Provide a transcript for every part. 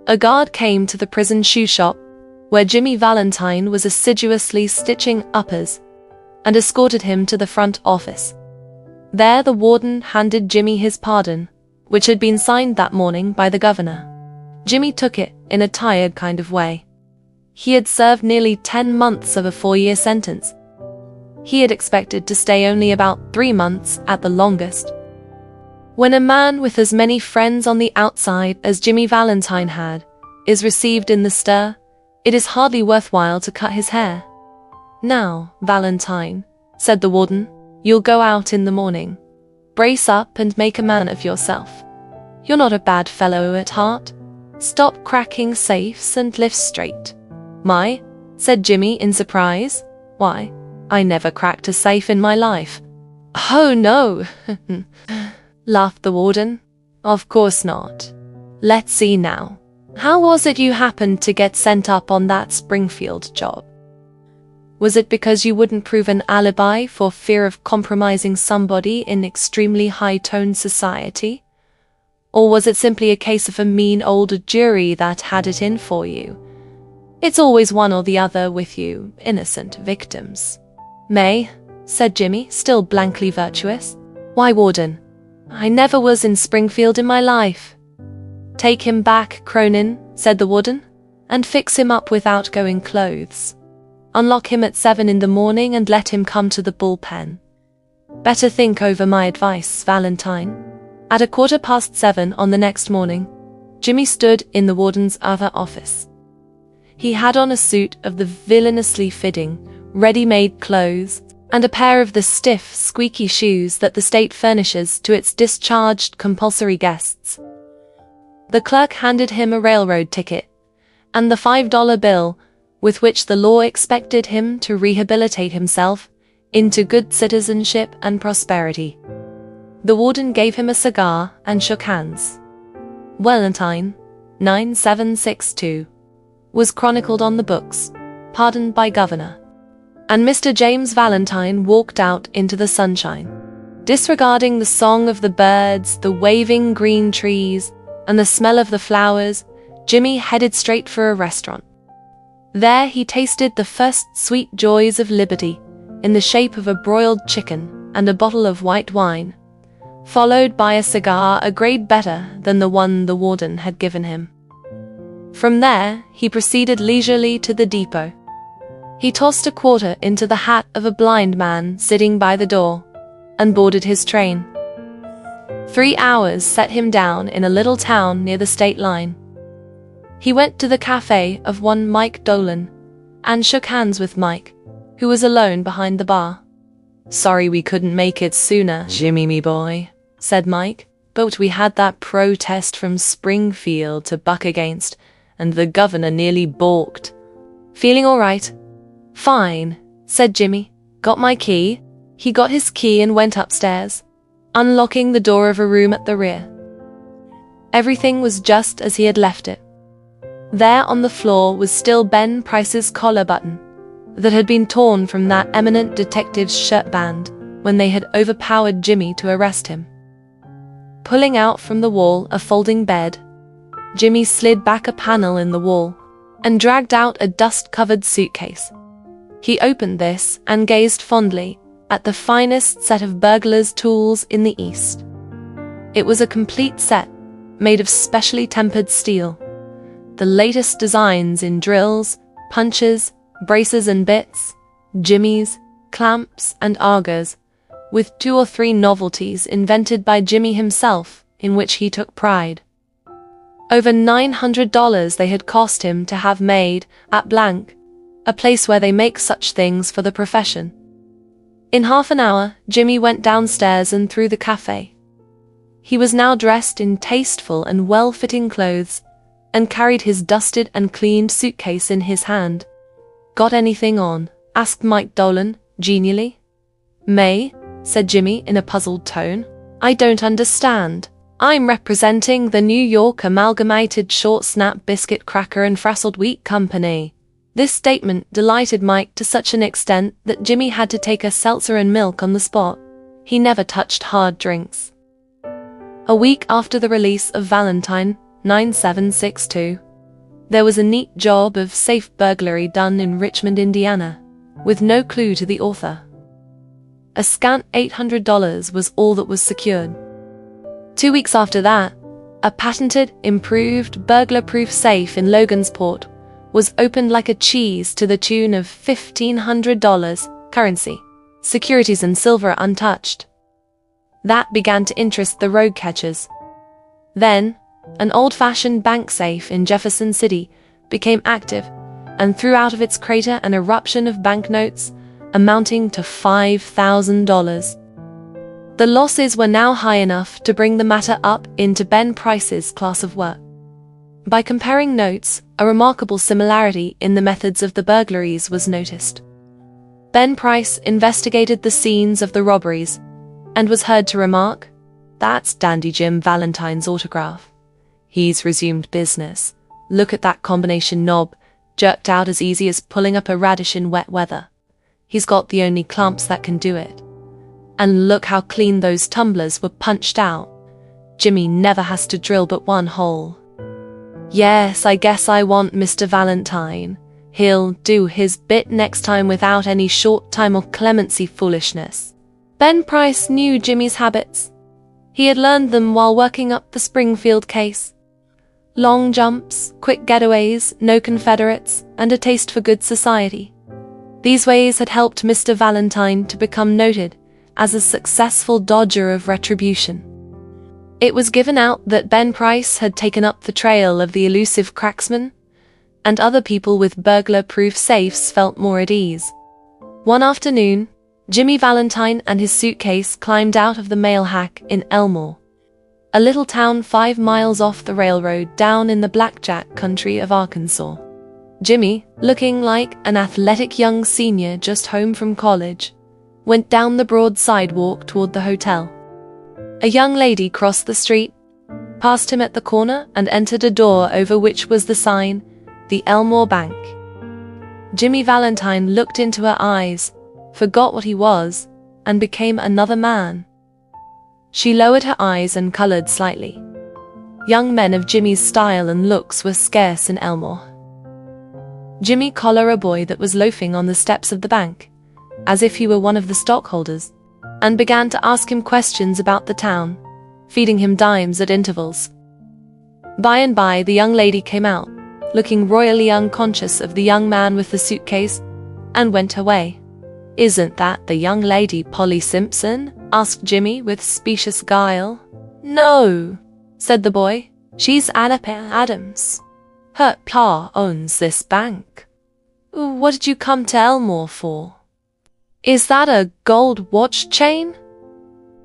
A guard came to the prison shoe shop, where Jimmy Valentine was assiduously stitching uppers, and escorted him to the front office. There the warden handed Jimmy his pardon, which had been signed that morning by the governor. Jimmy took it in a tired kind of way. He had served nearly 10 months of a 4-year sentence. He had expected to stay only about 3 months at the longest. When a man with as many friends on the outside as Jimmy Valentine had is received in the stir, it is hardly worthwhile to cut his hair. "Now, Valentine," said the warden, "you'll go out in the morning. Brace up and make a man of yourself. You're not a bad fellow at heart. Stop cracking safes and live straight." "My," said Jimmy in surprise. "Why, I never cracked a safe in my life." "Oh no," laughed the warden. "Of course not. Let's see now. How was it you happened to get sent up on that Springfield job? Was it because you wouldn't prove an alibi for fear of compromising somebody in extremely high-toned society? Or was it simply a case of a mean old jury that had it in for you? It's always one or the other with you innocent victims." "May," said Jimmy, still blankly virtuous. "Why, warden, I never was in Springfield in my life." "Take him back, Cronin," said the warden, "and fix him up with outgoing clothes. Unlock him at 7 in the morning and let him come to the bullpen. Better think over my advice, Valentine." At 7:15 on the next morning, Jimmy stood in the warden's other office. He had on a suit of the villainously fitting, ready-made clothes, and a pair of the stiff, squeaky shoes that the state furnishes to its discharged compulsory guests. The clerk handed him a railroad ticket, and the $5 bill, with which the law expected him to rehabilitate himself into good citizenship and prosperity. The warden gave him a cigar and shook hands. Valentine, 9762, was chronicled on the books, pardoned by governor. And Mr. James Valentine walked out into the sunshine. Disregarding the song of the birds, the waving green trees, and the smell of the flowers, Jimmy headed straight for a restaurant. There he tasted the first sweet joys of liberty, in the shape of a broiled chicken and a bottle of white wine, followed by a cigar a grade better than the one the warden had given him. From there, he proceeded leisurely to the depot. He tossed a quarter into the hat of a blind man sitting by the door, and boarded his train. 3 hours set him down in a little town near the state line. He went to the cafe of one Mike Dolan, and shook hands with Mike, who was alone behind the bar. "Sorry we couldn't make it sooner, Jimmy me boy," said Mike, "but we had that protest from Springfield to buck against, and the governor nearly balked. Feeling all right?" "Fine," said Jimmy. "Got my key?" He got his key and went upstairs, unlocking the door of a room at the rear. Everything was just as he had left it. There on the floor was still Ben Price's collar button, that had been torn from that eminent detective's shirt band when they had overpowered Jimmy to arrest him. Pulling out from the wall a folding bed, Jimmy slid back a panel in the wall and dragged out a dust-covered suitcase. He opened this and gazed fondly at the finest set of burglar's tools in the East. It was a complete set, made of specially tempered steel. The latest designs in drills, punches, braces and bits, jimmies, clamps and augers, with 2 or 3 novelties invented by Jimmy himself, in which he took pride. Over $900 they had cost him to have made at blank, a place where they make such things for the profession. In half an hour, Jimmy went downstairs and through the cafe. He was now dressed in tasteful and well-fitting clothes, and carried his dusted and cleaned suitcase in his hand. "Got anything on?" asked Mike Dolan, genially. "May," said Jimmy in a puzzled tone. "I don't understand. I'm representing the New York Amalgamated Short Snap Biscuit Cracker and Frazzled Wheat Company." This statement delighted Mike to such an extent that Jimmy had to take a seltzer and milk on the spot. He never touched hard drinks. A week after the release of Valentine, 9762, There was a neat job of safe burglary done in Richmond, Indiana, with no clue to the author. A scant $800 was all that was secured. 2 weeks after that, a patented, improved, burglar-proof safe in Logansport was opened like a cheese to the tune of $1,500, currency, securities and silver untouched. That began to interest the rogue catchers. Then, an old-fashioned bank safe in Jefferson City became active and threw out of its crater an eruption of banknotes amounting to $5,000. The losses were now high enough to bring the matter up into Ben Price's class of work. By comparing notes, a remarkable similarity in the methods of the burglaries was noticed. Ben Price investigated the scenes of the robberies and was heard to remark, "That's Dandy Jim Valentine's autograph. He's resumed business. Look at that combination knob, jerked out as easy as pulling up a radish in wet weather. He's got the only clamps that can do it. And look how clean those tumblers were punched out. Jimmy never has to drill but one hole. Yes, I guess I want Mr. Valentine. He'll do his bit next time without any short time or clemency foolishness." Ben Price knew Jimmy's habits. He had learned them while working up the Springfield case. Long jumps, quick getaways, no Confederates, and a taste for good society. These ways had helped Mr. Valentine to become noted as a successful dodger of retribution. It was given out that Ben Price had taken up the trail of the elusive cracksman, and other people with burglar-proof safes felt more at ease. One afternoon, Jimmy Valentine and his suitcase climbed out of the mail hack in Elmore, a little town 5 miles off the railroad down in the blackjack country of Arkansas. Jimmy, looking like an athletic young senior just home from college, went down the broad sidewalk toward the hotel. A young lady crossed the street, passed him at the corner, and entered a door over which was the sign, "The Elmore Bank." Jimmy Valentine looked into her eyes, forgot what he was, and became another man. She lowered her eyes and colored slightly. Young men of Jimmy's style and looks were scarce in Elmore. Jimmy collared a boy that was loafing on the steps of the bank, as if he were one of the stockholders, and began to ask him questions about the town, feeding him dimes at intervals. By and by the young lady came out, looking royally unconscious of the young man with the suitcase, and went her way. "Isn't that the young lady Polly Simpson?" asked Jimmy with specious guile. "No," said the boy. "She's Anna Adams. Her pa owns this bank." "What did you come to Elmore for?" "Is that a gold watch chain?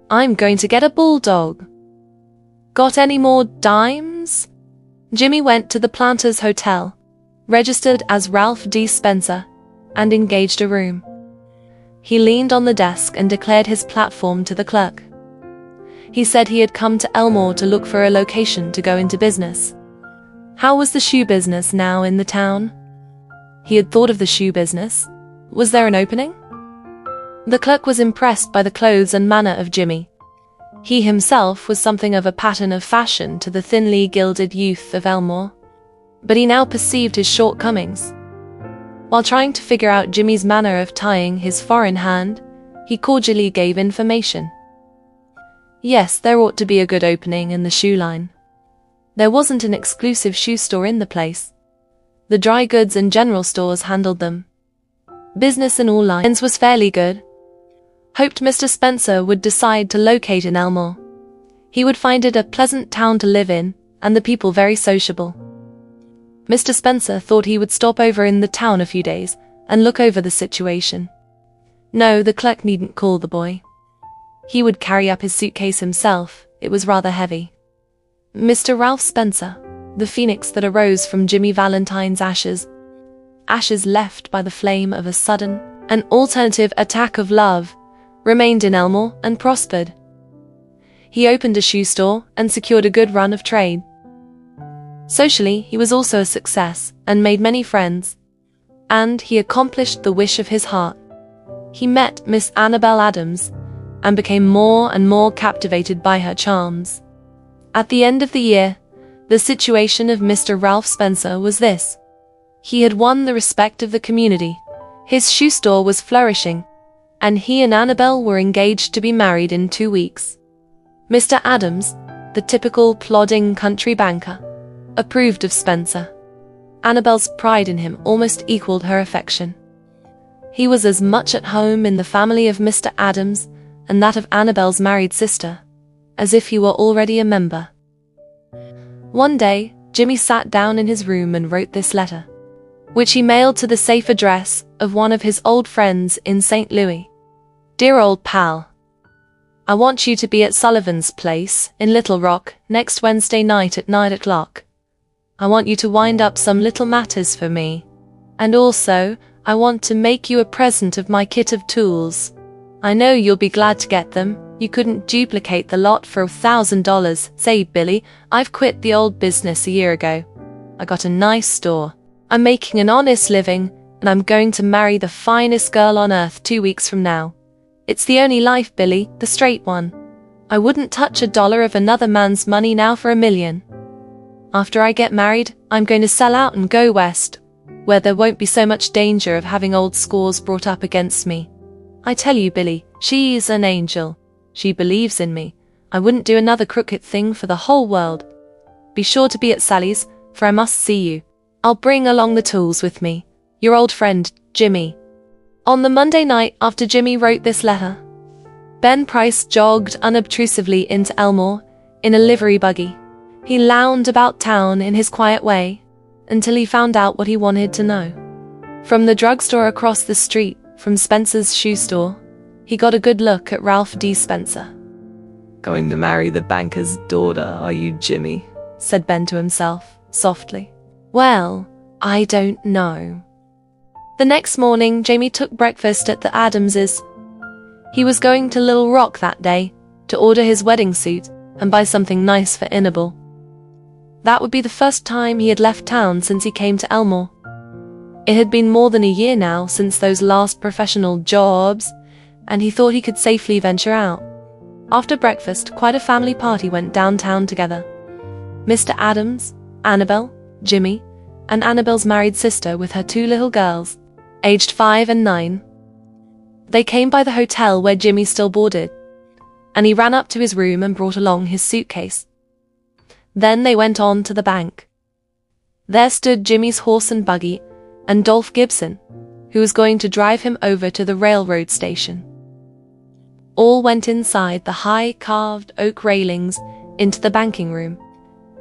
I'm going to get a bulldog." "Got any more dimes?" Jimmy went to the Planters Hotel, registered as Ralph D. Spencer, and engaged a room. He leaned on the desk and declared his platform to the clerk. He said he had come to Elmore to look for a location to go into business. How was the shoe business now in the town? He had thought of the shoe business. Was there an opening? The clerk was impressed by the clothes and manner of Jimmy. He himself was something of a pattern of fashion to the thinly gilded youth of Elmore, but he now perceived his shortcomings. While trying to figure out Jimmy's manner of tying his foreign hand, he cordially gave information. Yes, there ought to be a good opening in the shoe line. There wasn't an exclusive shoe store in the place. The dry goods and general stores handled them. Business in all lines was fairly good. Hoped Mr. Spencer would decide to locate in Elmore. He would find it a pleasant town to live in, and the people very sociable. Mr. Spencer thought he would stop over in the town a few days and look over the situation. No, the clerk needn't call the boy. He would carry up his suitcase himself. It was rather heavy. Mr. Ralph Spencer, the phoenix that arose from Jimmy Valentine's ashes left by the flame of a sudden and alternative attack of love, remained in Elmore and prospered. He opened a shoe store and secured a good run of trade. Socially, he was also a success and made many friends, and he accomplished the wish of his heart. He met Miss Annabel Adams and became more and more captivated by her charms. At the end of the year, The situation of Mr. Ralph Spencer was this. He had won the respect of the community. His shoe store was flourishing, and he and Annabel were engaged to be married in 2 weeks. Mr. Adams, the typical plodding country banker, approved of Spencer. Annabel's pride in him almost equaled her affection. He was as much at home in the family of Mr. Adams and that of Annabel's married sister as if he were already a member. One day, Jimmy sat down in his room and wrote this letter, which he mailed to the safe address of one of his old friends in St. Louis. Dear old pal, I want you to be at Sullivan's place in Little Rock next Wednesday night at 9 o'clock. I want you to wind up some little matters for me. And also, I want to make you a present of my kit of tools. I know you'll be glad to get them. You couldn't duplicate the lot for $1,000. Say, Billy, I've quit the old business a year ago. I got a nice store. I'm making an honest living, and I'm going to marry the finest girl on earth 2 weeks from now. It's the only life, Billy, the straight one. I wouldn't touch $1 of another man's money now for $1 million. After I get married, I'm going to sell out and go west, where there won't be so much danger of having old scores brought up against me. I tell you, Billy, she's an angel. She believes in me. I wouldn't do another crooked thing for the whole world. Be sure to be at Sally's, for I must see you. I'll bring along the tools with me. Your old friend, Jimmy. On the Monday night after Jimmy wrote this letter, Ben Price jogged unobtrusively into Elmore in a livery buggy. He lounged about town in his quiet way until he found out what he wanted to know. From the drugstore across the street from Spencer's shoe store, he got a good look at Ralph D. Spencer. Going to marry the banker's daughter, are you, Jimmy? Said Ben to himself, softly. Well, I don't know. The next morning, Jamie took breakfast at the Adamses. He was going to Little Rock that day to order his wedding suit and buy something nice for Annabel. That would be the first time he had left town since he came to Elmore. It had been more than a year now since those last professional jobs, and he thought he could safely venture out. After breakfast, quite a family party went downtown together. Mr. Adams, Annabel, Jimmy, and Annabel's married sister with her 2 little girls, aged 5 and 9. They came by the hotel where Jimmy still boarded, and he ran up to his room and brought along his suitcase. Then they went on to the bank. There stood Jimmy's horse and buggy, and Dolph Gibson, who was going to drive him over to the railroad station. All went inside the high carved oak railings into the banking room,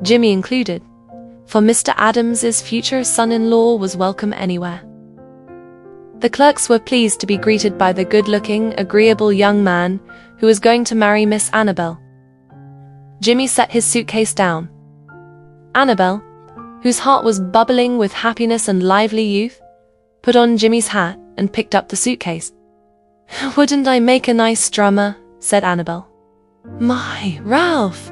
Jimmy included, for Mr. Adams's future son-in-law was welcome anywhere. The clerks were pleased to be greeted by the good-looking, agreeable young man who was going to marry Miss Annabel. Jimmy set his suitcase down. Annabel, whose heart was bubbling with happiness and lively youth, put on Jimmy's hat and picked up the suitcase. Wouldn't I make a nice drummer? Said Annabel. My, Ralph!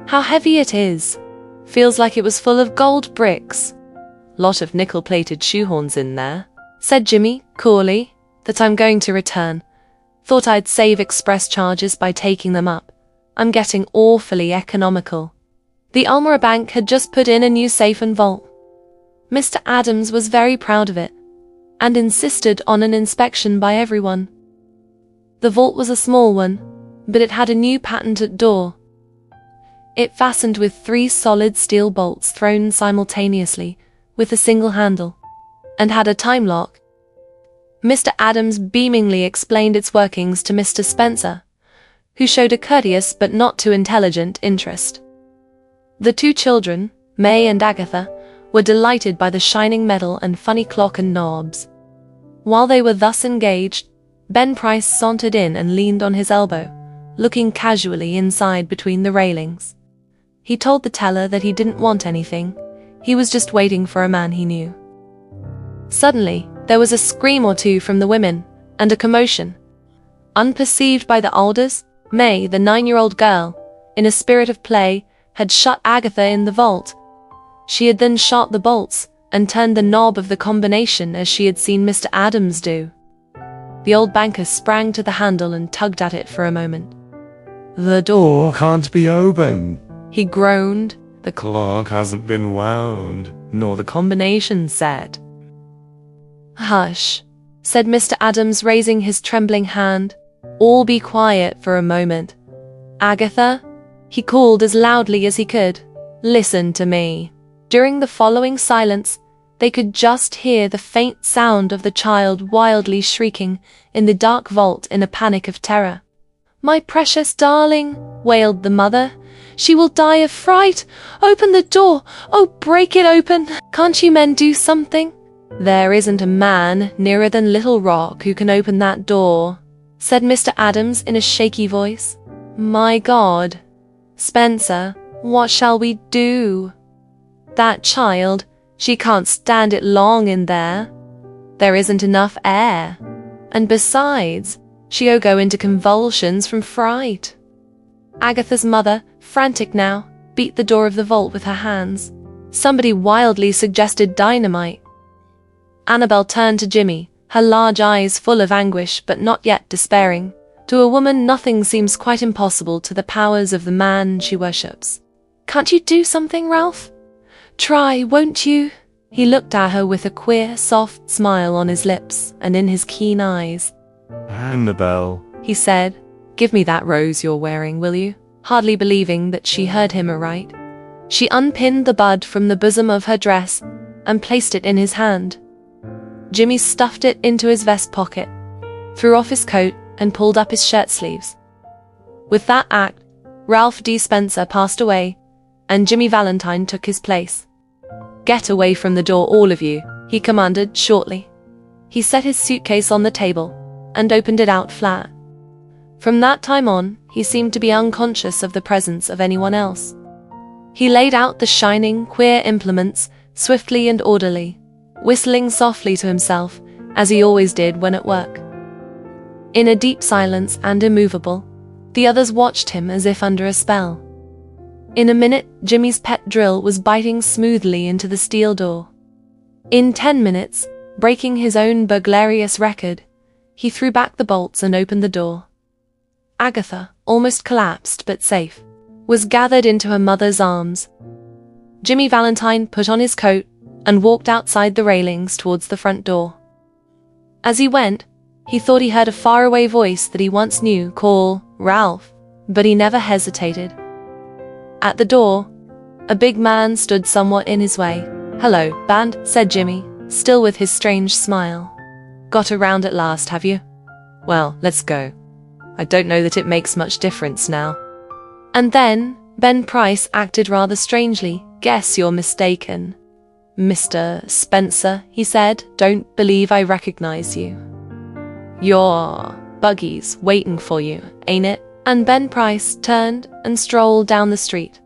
How heavy it is. Feels like it was full of gold bricks. Lot of nickel-plated shoehorns in there, said Jimmy, coolly, that I'm going to return. Thought I'd save express charges by taking them up. I'm getting awfully economical. The Elmore Bank had just put in a new safe and vault. Mr. Adams was very proud of it, and insisted on an inspection by everyone. The vault was a small one, but it had a new patented door. It fastened with 3 solid steel bolts thrown simultaneously with a single handle, and had a time lock. Mr. Adams beamingly explained its workings to Mr. Spencer, who showed a courteous but not too intelligent interest. The 2 children, May and Agatha, were delighted by the shining metal and funny clock and knobs. While they were thus engaged, Ben Price sauntered in and leaned on his elbow, looking casually inside between the railings. He told the teller that he didn't want anything. He was just waiting for a man he knew. Suddenly, there was a scream or two from the women, and a commotion. Unperceived by the elders, May, the 9-year-old girl, in a spirit of play, had shut Agatha in the vault. She had then shot the bolts and turned the knob of the combination as she had seen Mr. Adams do. The old banker sprang to the handle and tugged at it for a moment. The door can't be opened, he groaned. The clock hasn't been wound, nor the combination set. Hush, said Mr. Adams, raising his trembling hand. All be quiet for a moment. Agatha, he called as loudly as he could, listen to me. During the following silence, they could just hear the faint sound of the child wildly shrieking in the dark vault in a panic of terror. My precious darling, wailed the mother. She will die of fright. Open the door. Oh, break it open. Can't you men do something? There isn't a man nearer than Little Rock who can open that door, said Mr. Adams in a shaky voice. My God. Spencer, what shall we do? That child, she can't stand it long in there. There isn't enough air. And besides, she'll go into convulsions from fright. Agatha's mother, frantic now, beat the door of the vault with her hands. Somebody wildly suggested dynamite. Annabel turned to Jimmy, her large eyes full of anguish but not yet despairing. To a woman, nothing seems quite impossible to the powers of the man she worships. Can't you do something, Ralph? Try, won't you? He looked at her with a queer, soft smile on his lips and in his keen eyes. Annabel, he said, give me that rose you're wearing, will you? Hardly believing that she heard him aright. She unpinned the bud from the bosom of her dress and placed it in his hand. Jimmy stuffed it into his vest pocket, threw off his coat, and pulled up his shirt sleeves. With that act, Ralph D. Spencer passed away, and Jimmy Valentine took his place. Get away from the door, all of you, he commanded shortly. He set his suitcase on the table and opened it out flat. From that time on, he seemed to be unconscious of the presence of anyone else. He laid out the shining, queer implements swiftly and orderly, whistling softly to himself, as he always did when at work. In a deep silence and immovable, the others watched him as if under a spell. In a minute, Jimmy's pet drill was biting smoothly into the steel door. In 10 minutes, breaking his own burglarious record, he threw back the bolts and opened the door. Agatha, almost collapsed but safe, was gathered into her mother's arms. Jimmy Valentine put on his coat and walked outside the railings towards the front door. As he went, he thought he heard a faraway voice that he once knew call Ralph, but he never hesitated. At the door, a big man stood somewhat in his way. Hello, band, said Jimmy, still with his strange smile. Got around at last, have you? Well, let's go. I don't know that it makes much difference now. And then, Ben Price acted rather strangely. Guess you're mistaken. Mr. Spencer, he said, don't believe I recognize you. Your buggy's waiting for you, ain't it? And Ben Price turned and strolled down the street.